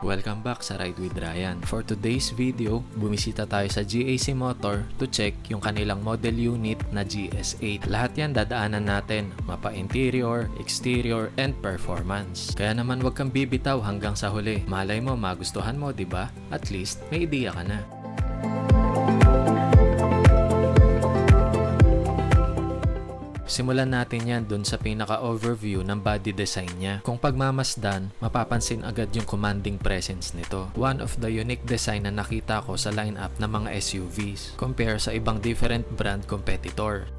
Welcome back sa Ride with Ryan. For today's video, bumisita tayo sa GAC Motor to check yung kanilang model unit na GS8. Lahat yan dadaanan natin, mapa interior, exterior, and performance. Kaya naman wag kang bibitaw hanggang sa huli. Malay mo magustuhan mo, diba? At least may ideya ka na. Simulan natin yan dun sa pinaka-overview ng body design niya. Kung pagmamasdan, mapapansin agad yung commanding presence nito. One of the unique design na nakita ko sa lineup ng mga SUVs compare sa ibang different brand competitor.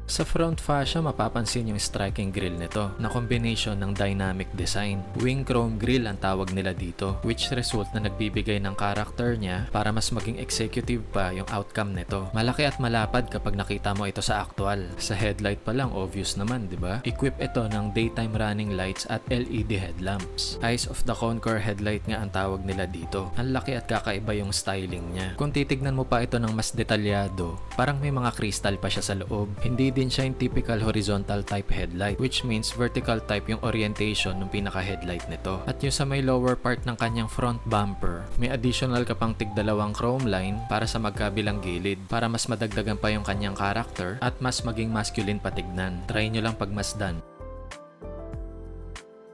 Sa front fascia, mapapansin yung striking grille nito na combination ng dynamic design. Wing chrome grille ang tawag nila dito, which result na nagbibigay ng character niya para mas maging executive pa yung outcome nito. Malaki at malapad kapag nakita mo ito sa actual. Sa headlight pa lang, obvious naman, diba? Equip ito ng daytime running lights at LED headlamps. Eyes of the Concord headlight nga ang tawag nila dito. Ang laki at kakaiba yung styling niya. Kung titignan mo pa ito ng mas detalyado, parang may mga crystal pa siya sa loob. Hindi din siya yung typical horizontal type headlight, which means vertical type yung orientation ng pinaka-headlight nito. At yung sa may lower part ng kanyang front bumper, may additional ka pang tigdalawang chrome line para sa magkabilang gilid para mas madagdagan pa yung kanyang character at mas maging masculine patignan. Try nyo lang pagmasdan.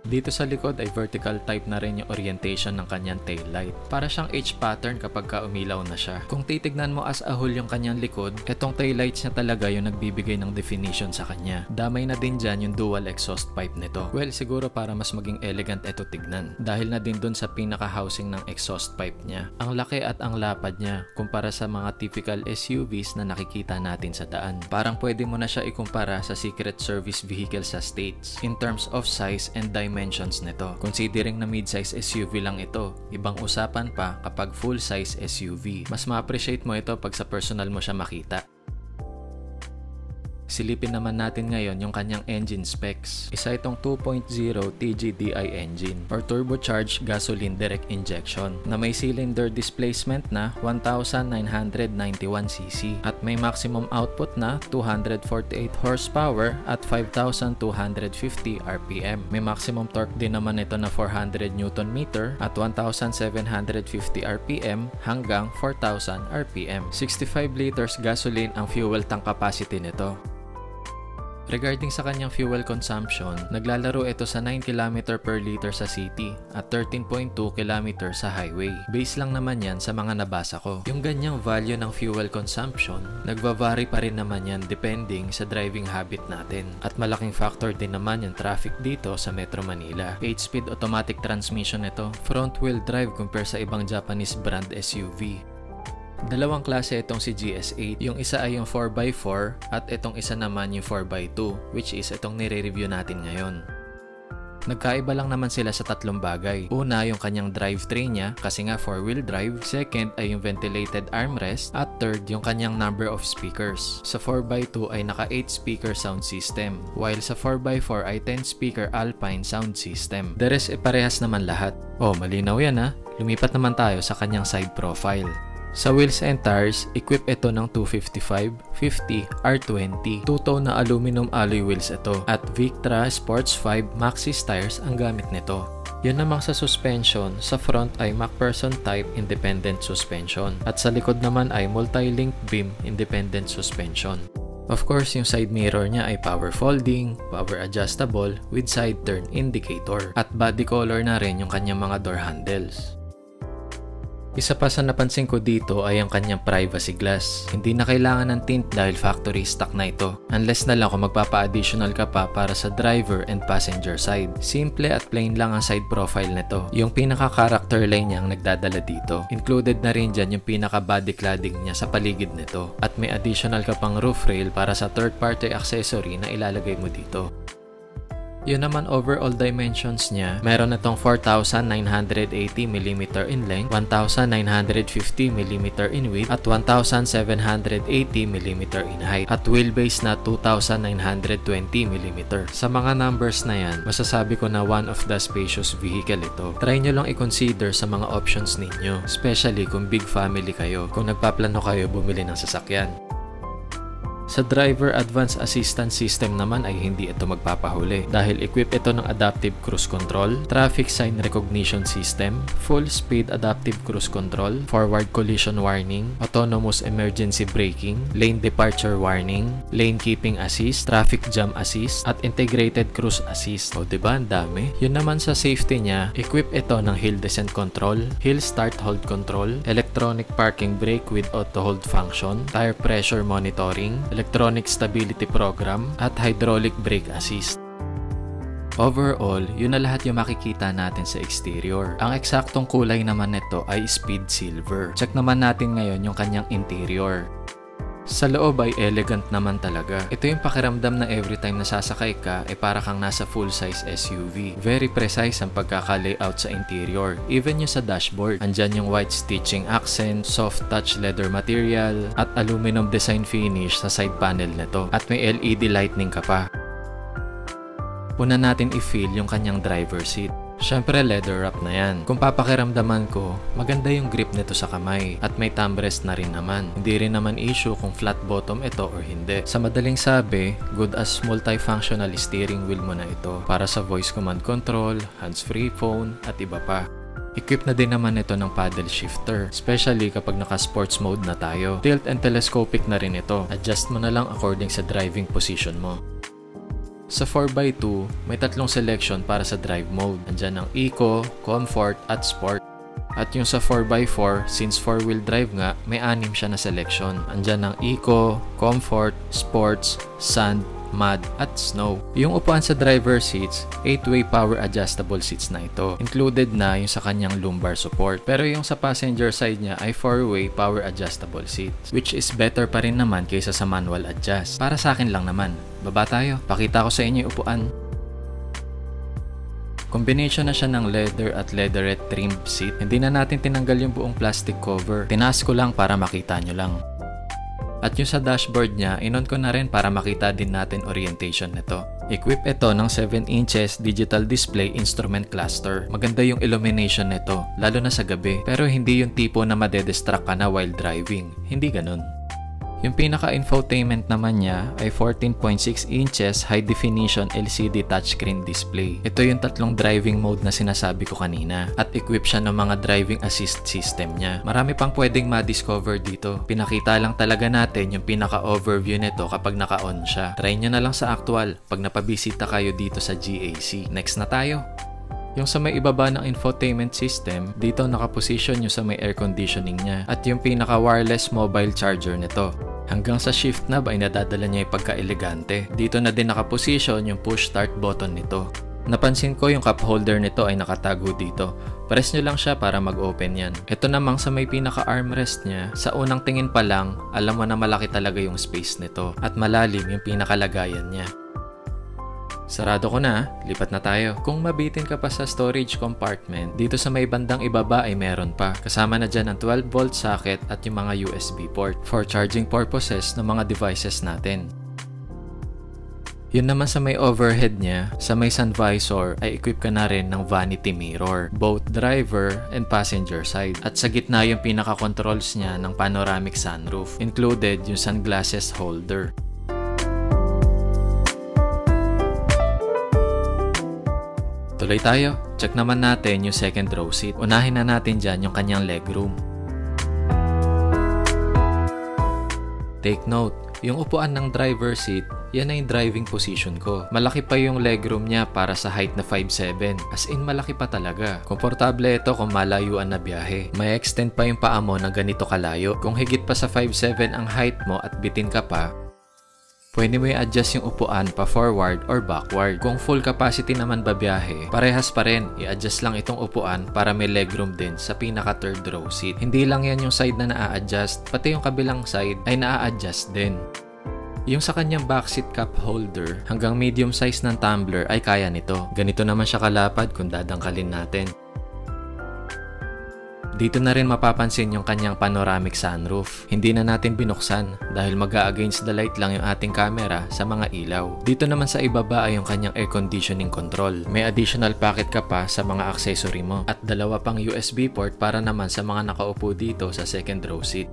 Dito sa likod ay vertical type na rin yung orientation ng kanyang taillight. Para siyang H pattern kapag umilaw na siya. Kung titignan mo as a whole yung kanyang likod, etong taillights niya talaga yung nagbibigay ng definition sa kanya. Damay na din dyan yung dual exhaust pipe nito. Well, siguro para mas maging elegant ito tignan. Dahil na din dun sa pinaka-housing ng exhaust pipe niya. Ang laki at ang lapad niya kumpara sa mga typical SUVs na nakikita natin sa daan. Parang pwede mo na siya ikumpara sa Secret Service vehicle sa States in terms of size and dimensions nito. Considering na mid-size SUV lang ito, ibang usapan pa kapag full-size SUV. Mas ma-appreciate mo ito pag sa personal mo siya makita. Silipin naman natin ngayon yung kanyang engine specs. Isa itong 2.0 TGDI engine or turbocharged gasoline direct injection na may cylinder displacement na 1,991cc at may maximum output na 248 horsepower at 5,250 RPM. May maximum torque din naman ito na 400 Nm at 1,750 RPM hanggang 4,000 RPM. 65 liters gasoline ang fuel tank capacity nito. Regarding sa kanyang fuel consumption, naglalaro ito sa 9 km per liter sa city at 13.2 km sa highway. Base lang naman yan sa mga nabasa ko. Yung ganyang value ng fuel consumption, nagva-vary pa rin naman yan depending sa driving habit natin. At malaking factor din naman yung traffic dito sa Metro Manila. 8-speed automatic transmission ito, front-wheel drive compare sa ibang Japanese brand SUV. Dalawang klase itong si GS8. Yung isa ay yung 4x4 at itong isa naman yung 4x2, which is itong nire-review natin ngayon. Nagkaiba lang naman sila sa tatlong bagay. Una, yung kanyang drivetrain niya kasi nga 4-wheel drive. Second ay yung ventilated armrest. At third, yung kanyang number of speakers. Sa 4x2 ay naka 8 speaker sound system, while sa 4x4 ay 10 speaker Alpine sound system. The rest ay parehas naman lahat. Oh, malinaw yan ha. Lumipat naman tayo sa kanyang side profile. Sa wheels and tires, equip ito ng 255, 50, R20. Two-tone na aluminum alloy wheels ito at Victra Sports 5 Maxxis tires ang gamit nito. Yun namang sa suspension, sa front ay MacPherson type independent suspension at sa likod naman ay multi-link beam independent suspension. Of course, yung side mirror niya ay power folding, power adjustable with side turn indicator at body color na rin yung kanyang mga door handles. Isa pa sa napansin ko dito ay ang kanyang privacy glass. Hindi na kailangan ng tint dahil factory stock na ito. Unless na lang kung magpapa-additional ka pa para sa driver and passenger side. Simple at plain lang ang side profile nito. Yung pinaka-character line niya ang nagdadala dito. Included na rin dyan yung pinaka-body cladding niya sa paligid nito. At may additional ka pang roof rail para sa third-party accessory na ilalagay mo dito. Yun naman overall dimensions niya, meron na itong 4,980mm in length, 1,950mm in width, at 1,780mm in height, at wheelbase na 2,920mm. Sa mga numbers na yan, masasabi ko na one of the spacious vehicle ito. Try nyo lang i-consider sa mga options ninyo, especially kung big family kayo, kung nagpaplano kayo bumili ng sasakyan. Sa driver advanced assistance system naman ay hindi ito magpapahuli dahil equip ito ng adaptive cruise control, traffic sign recognition system, full speed adaptive cruise control, forward collision warning, autonomous emergency braking, lane departure warning, lane keeping assist, traffic jam assist, at integrated cruise assist. O diba, ang dami? Yun naman sa safety niya, equip ito ng hill descent control, hill start hold control, electronic parking brake with auto hold function, tire pressure monitoring, electronic stability program, at hydraulic brake assist. Overall, yun na lahat yung makikita natin sa exterior. Ang eksaktong kulay naman nito ay speed silver. Check naman natin ngayon yung kanyang interior. Sa loob ay elegant naman talaga. Ito yung pakiramdam na every time na sasakay ka ay para kang nasa full-size SUV. Very precise ang pagkaka-layout sa interior. Even yung sa dashboard, andyan yung white stitching accent, soft touch leather material, at aluminum design finish sa side panel nito. At may LED lighting ka pa. Una natin i-feel yung kanyang driver seat. Syempre leather wrap na yan. Kung papakiramdaman ko, maganda yung grip nito sa kamay at may thumb rest na rin naman. Hindi rin naman issue kung flat bottom ito or hindi. Sa madaling sabi, good as multifunctional steering wheel mo na ito para sa voice command control, hands-free phone at iba pa. Equip na din naman ito ng paddle shifter, especially kapag naka-sports mode na tayo. Tilt and telescopic na rin ito. Adjust mo na lang according sa driving position mo. Sa 4x2, may tatlong selection para sa drive mode. Andyan ang Eco, Comfort, at Sport. At yung sa 4x4, since 4-wheel drive nga, may 6 siya na selection. Andyan ang Eco, Comfort, Sports, Sand, Mud, at Snow. Yung upuan sa driver seats, 8-way power adjustable seats na ito. Included na yung sa kanyang lumbar support. Pero yung sa passenger side niya ay 4-way power adjustable seats, which is better pa rin naman kaysa sa manual adjust. Para sa akin lang naman. Baba tayo. Pakita ko sa inyo yung upuan. Combination na siya ng leather at leatherette trimmed seat. Hindi na natin tinanggal yung buong plastic cover. Tinaas ko lang para makita nyo lang. At yung sa dashboard niya, inon ko na rin para makita din natin orientation nito. Equip ito ng 7 inches digital display instrument cluster. Maganda yung illumination nito, lalo na sa gabi. Pero hindi yung tipo na madedistract ka na while driving. Hindi ganun. Yung pinaka-infotainment naman niya ay 14.6 inches high-definition LCD touchscreen display. Ito yung tatlong driving mode na sinasabi ko kanina at equip siya ng mga driving assist system niya. Marami pang pwedeng ma-discover dito. Pinakita lang talaga natin yung pinaka-overview nito kapag naka-on siya. Try nyo na lang sa actual pag napabisita kayo dito sa GAC. Next na tayo! Yung sa may ibaba ng infotainment system, dito nakaposition yung sa may air conditioning niya at yung pinaka-wireless mobile charger nito. Hanggang sa shift knob ay nadadala niya yung pagka-elegante. Dito na din nakaposition yung push start button nito. Napansin ko yung cup holder nito ay nakatago dito. Press nyo lang siya para mag-open yan. Ito namang sa may pinaka-armrest niya, sa unang tingin pa lang, alam mo na malaki talaga yung space nito at malalim yung pinakalagayan niya. Sarado ko na, lipat na tayo. Kung mabitin ka pa sa storage compartment, dito sa may bandang ibaba ay meron pa. Kasama na dyan ang 12-volt socket at yung mga USB port for charging purposes ng mga devices natin. Yun naman sa may overhead niya, sa may sun visor ay equip ka na rin ng vanity mirror, both driver and passenger side. At sa gitna yung pinaka-controls niya ng panoramic sunroof, included yung sunglasses holder. Tuloy tayo. Check naman natin yung second row seat. Unahin na natin dyan yung kanyang legroom. Take note, yung upuan ng driver seat, yan na yung driving position ko. Malaki pa yung legroom niya para sa height na 5'7". As in, malaki pa talaga. Komportable ito kung malayuan na biyahe. May extend pa yung paa mo na ganito kalayo. Kung higit pa sa 5'7" ang height mo at bitin ka pa, pwede mo i-adjust yung upuan pa forward or backward. Kung full capacity naman babiyahe, parehas pa rin. I-adjust lang itong upuan para may legroom din sa pinaka third row seat. Hindi lang yan yung side na naa-adjust, pati yung kabilang side ay naa-adjust din. Yung sa kanyang backseat cup holder, hanggang medium size ng tumbler ay kaya nito. Ganito naman siya kalapad kung dadangkalin natin. Dito na rin mapapansin yung kanyang panoramic sunroof. Hindi na natin binuksan dahil mag-a-against the light lang yung ating camera sa mga ilaw. Dito naman sa ibaba ay yung kanyang air conditioning control. May additional packet ka pa sa mga accessory mo at dalawa pang USB port para naman sa mga nakaupo dito sa second row seat.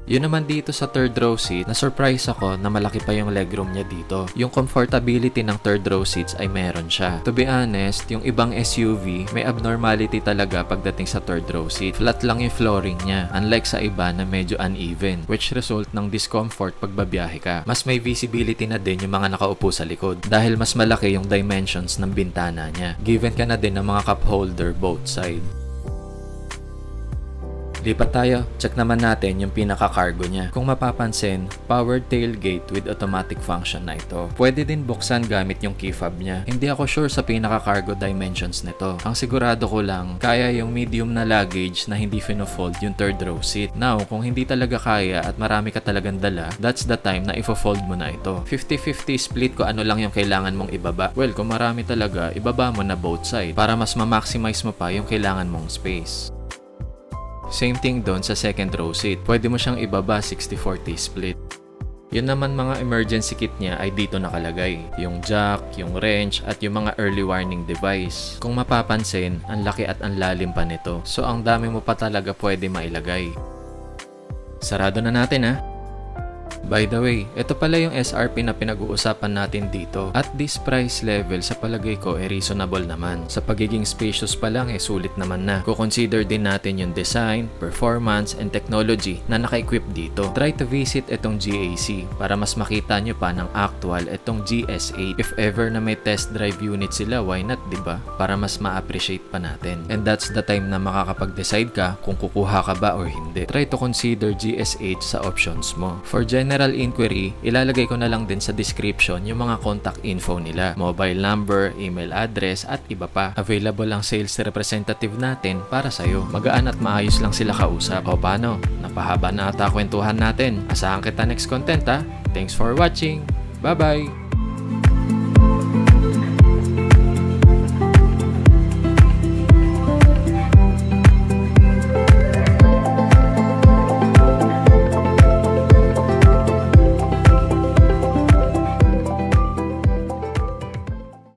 Yun naman dito sa third row seat, na-surprise ako na malaki pa yung legroom niya dito. Yung comfortability ng third row seats ay meron siya. To be honest, yung ibang SUV, may abnormality talaga pagdating sa third row seat. Flat lang yung flooring niya, unlike sa iba na medyo uneven, which result ng discomfort pag babiyahe ka. Mas may visibility na din yung mga nakaupo sa likod dahil mas malaki yung dimensions ng bintana niya. Given ka na din ng mga cup holder both side. Lipat tayo, check naman natin yung pinaka-cargo niya. Kung mapapansin, powered tailgate with automatic function na ito. Pwede din buksan gamit yung key fob niya. Hindi ako sure sa pinaka-cargo dimensions nito. Ang sigurado ko lang, kaya yung medium na luggage na hindi fino-fold yung third row seat. Now, kung hindi talaga kaya at marami ka talagang dala, that's the time na ifo-fold mo na ito. 50-50 split ko ano lang yung kailangan mong ibaba. Well, kung marami talaga, ibaba mo na both side para mas ma-maximize mo pa yung kailangan mong space. Same thing doon sa second row seat. Pwede mo siyang ibaba 60-40 split. Yun naman mga emergency kit niya ay dito nakalagay. Yung jack, yung wrench, at yung mga early warning device. Kung mapapansin, ang laki at ang lalim pa nito. So ang dami mo pa talaga pwede mailagay. Sarado na natin ha. By the way, ito pala yung SRP na pinag-uusapan natin dito. At this price level sa palagay ko ay reasonable naman. Sa pagiging spacious pa lang sulit naman na. Kukonsider din natin yung design, performance, and technology na naka-equip dito. Try to visit itong GAC para mas makita nyo pa ng actual itong GS8. If ever na may test drive unit sila, why not, diba? Para mas ma-appreciate pa natin. And that's the time na makakapag-decide ka kung kukuha ka ba or hindi. Try to consider GS8 sa options mo. For general inquiry, ilalagay ko na lang din sa description yung mga contact info nila, mobile number, email address, at iba pa. Available ang sales representative natin para sa'yo. Magaan at maayos lang sila kausap. O paano? Napahaba na ata kwentuhan natin. Asahan kita next content ha. Thanks for watching. Bye-bye!